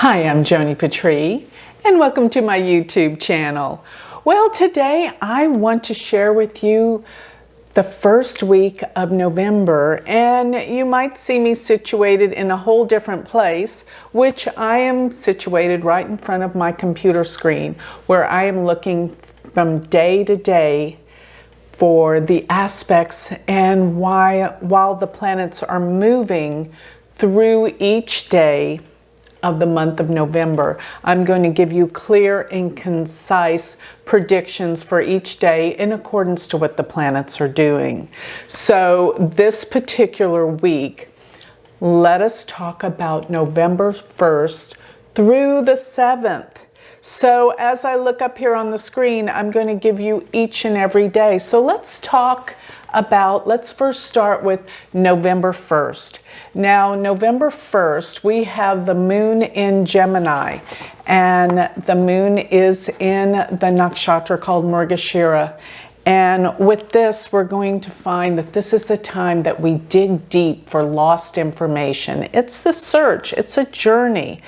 Hi, I'm Joni Patry, and welcome to my YouTube channel. Well, today I want to share with you the first week of November, and you might see me situated in a whole different place, which I am situated right in front of my computer screen, where I am looking from day to day for the aspects and while the planets are moving through each day of the month of November. I'm going to give you clear and concise predictions for each day in accordance to what the planets are doing. So this particular week, let us talk about November 1st through the 7th. So as I look up here on the screen, I'm going to give you each and every day. So let's first start with November 1st. Now, November 1st, we have the moon in Gemini, and the moon is in the nakshatra called Mrgashira. And with this, we're going to find that this is the time that we dig deep for lost information. It's the search, it's a journey.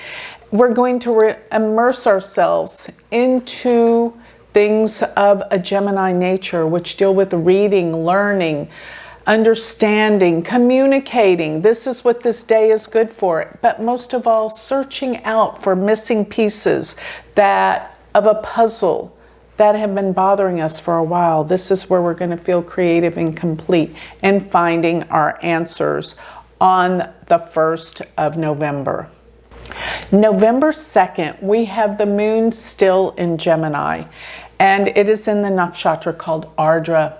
We're going to immerse ourselves into things of a Gemini nature, which deal with reading, learning, understanding, communicating. This is what this day is good for. But most of all, searching out for missing pieces of a puzzle that have been bothering us for a while. This is where we're going to feel creative and complete in finding our answers on the 1st of November. November 2nd, we have the moon still in Gemini, and it is in the nakshatra called Ardra.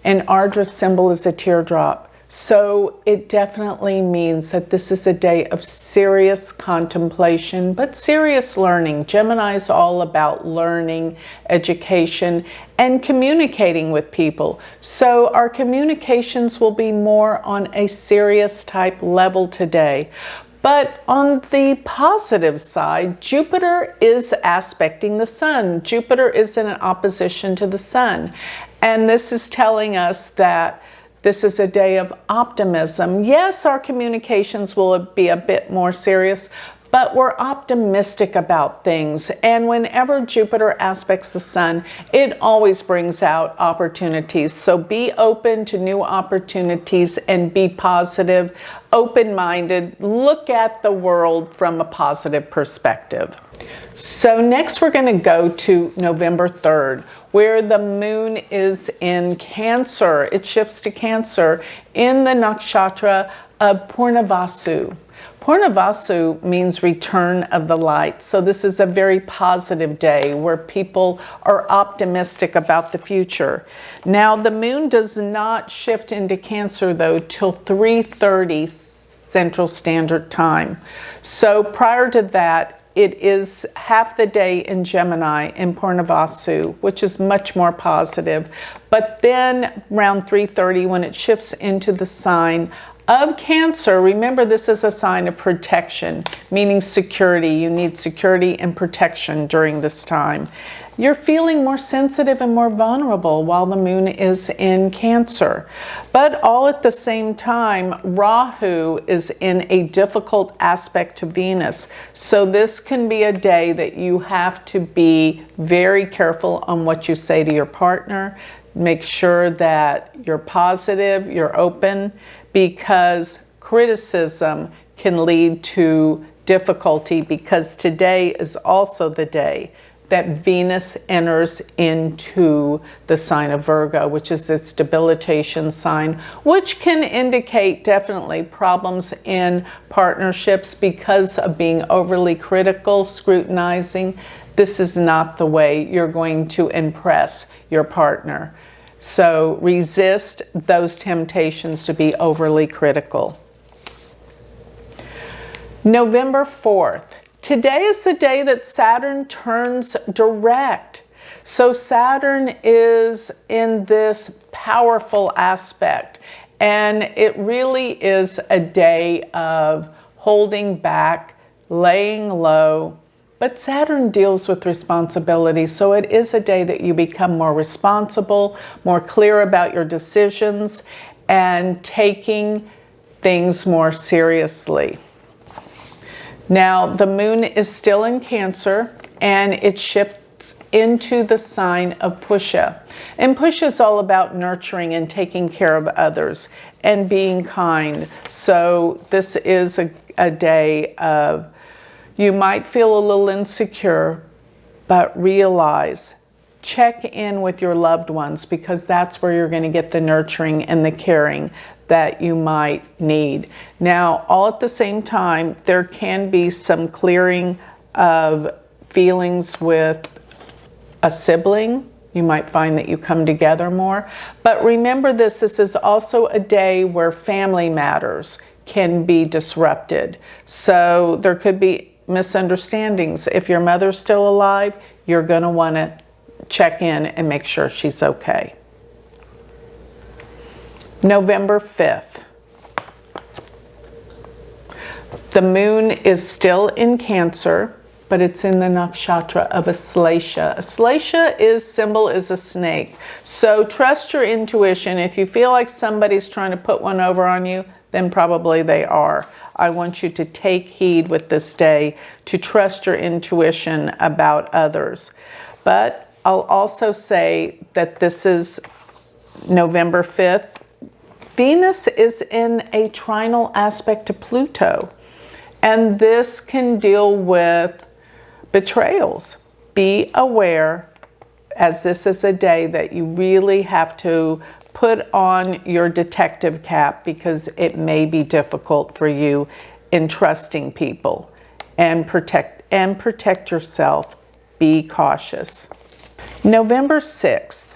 And Ardra's symbol is a teardrop. So it definitely means that this is a day of serious contemplation, but serious learning. Gemini is all about learning, education, and communicating with people. So our communications will be more on a serious type level today. But on the positive side, Jupiter is aspecting the sun. Jupiter is in an opposition to the sun. And this is telling us that this is a day of optimism. Yes, our communications will be a bit more serious, but we're optimistic about things. And whenever Jupiter aspects the sun, it always brings out opportunities. So be open to new opportunities and be positive, open-minded. Look at the world from a positive perspective. So next we're going to go to November 3rd, where the moon is in Cancer. It shifts to Cancer in the nakshatra of Purnavasu. Purnavasu means return of the light. So this is a very positive day where people are optimistic about the future. Now the moon does not shift into Cancer though till 3:30 Central Standard Time. So prior to that, it is half the day in Gemini in Purnavasu, which is much more positive. But then around 3:30, when it shifts into the sign of Cancer, remember this is a sign of protection, meaning security. You need security and protection during this time. You're feeling more sensitive and more vulnerable while the moon is in Cancer. But all at the same time, Rahu is in a difficult aspect to Venus. So this can be a day that you have to be very careful on what you say to your partner. Make sure that you're positive, you're open, because criticism can lead to difficulty, because today is also the day that Venus enters into the sign of Virgo, which is its debilitation sign, which can indicate definitely problems in partnerships because of being overly critical, scrutinizing. This is not the way you're going to impress your partner. So resist those temptations to be overly critical. November 4th. Today is the day that Saturn turns direct. So Saturn is in this powerful aspect, and it really is a day of holding back, laying low. But Saturn deals with responsibility, so it is a day that you become more responsible, more clear about your decisions, and taking things more seriously. Now, the moon is still in Cancer, and it shifts into the sign of Pusha. And Pusha is all about nurturing and taking care of others and being kind. So this is a day of, you might feel a little insecure, but realize, check in with your loved ones, because that's where you're going to get the nurturing and the caring that you might need. Now, all at the same time, there can be some clearing of feelings with a sibling. You might find that you come together more. But remember this is also a day where family matters can be disrupted. So there could be misunderstandings. If your mother's still alive, you're going to want to check in and make sure she's okay. November 5th. The moon is still in Cancer, but it's in the nakshatra of Aslesha. Aslesha symbol is a snake. So trust your intuition. If you feel like somebody's trying to put one over on you, then probably they are. I want you to take heed with this day, to trust your intuition about others. But I'll also say that this is November 5th. Venus is in a trinal aspect to Pluto, and this can deal with betrayals. Be aware, as this is a day that you really have to put on your detective cap, because it may be difficult for you in trusting people. And protect yourself. Be cautious. November 6th.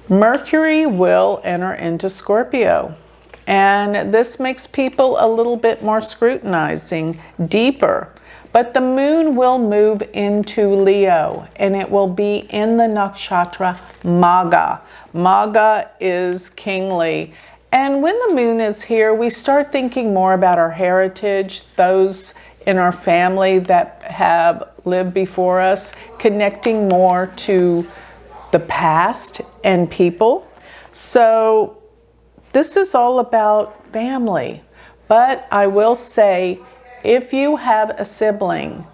Mercury will enter into Scorpio, and this makes people a little bit more scrutinizing, deeper. But the moon will move into Leo, and it will be in the nakshatra Magha. Magha is kingly. And when the moon is here, we start thinking more about our heritage, those in our family that have lived before us, connecting more to the past and people. So this is all about family. But I will say, if you have a sibling,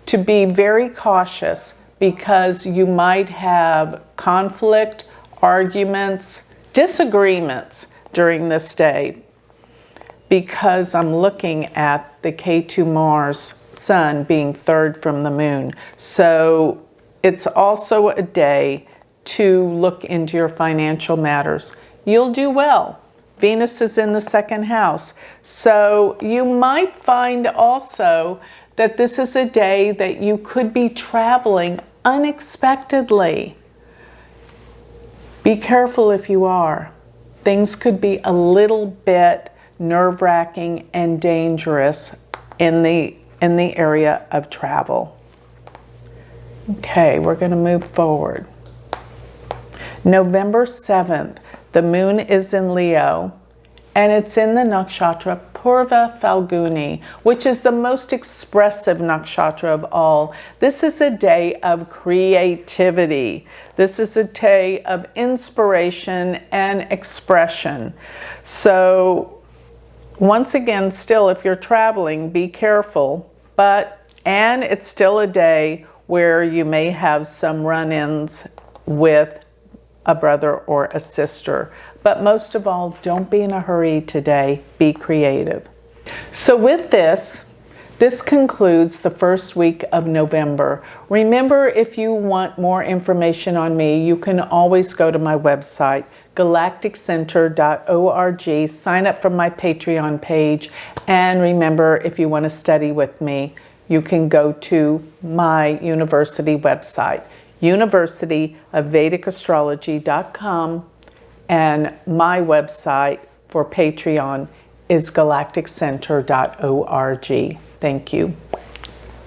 to be very cautious, because you might have conflict, arguments, disagreements during this day, because I'm looking at the K2 Mars Sun being third from the moon. So it's also a day to look into your financial matters. You'll do well. Venus is in the second house. So you might find also that this is a day that you could be traveling unexpectedly. Be careful if you are. Things could be a little bit nerve-wracking and dangerous in the area of travel. Okay, we're going to move forward. November 7th, the moon is in Leo, and it's in the nakshatra Purva Falguni, which is the most expressive nakshatra of all. This is a day of creativity. This is a day of inspiration and expression. So once again, still, if you're traveling, be careful, and it's still a day where you may have some run-ins with a brother or a sister. But most of all, don't be in a hurry today. Be creative. So with this concludes the first week of November. Remember, if you want more information on me, you can always go to my website, galacticcenter.org, sign up for my Patreon page, and remember, if you want to study with me, you can go to my university website, universityofvedicastrology.com, and my website for Patreon is galacticcenter.org. Thank you.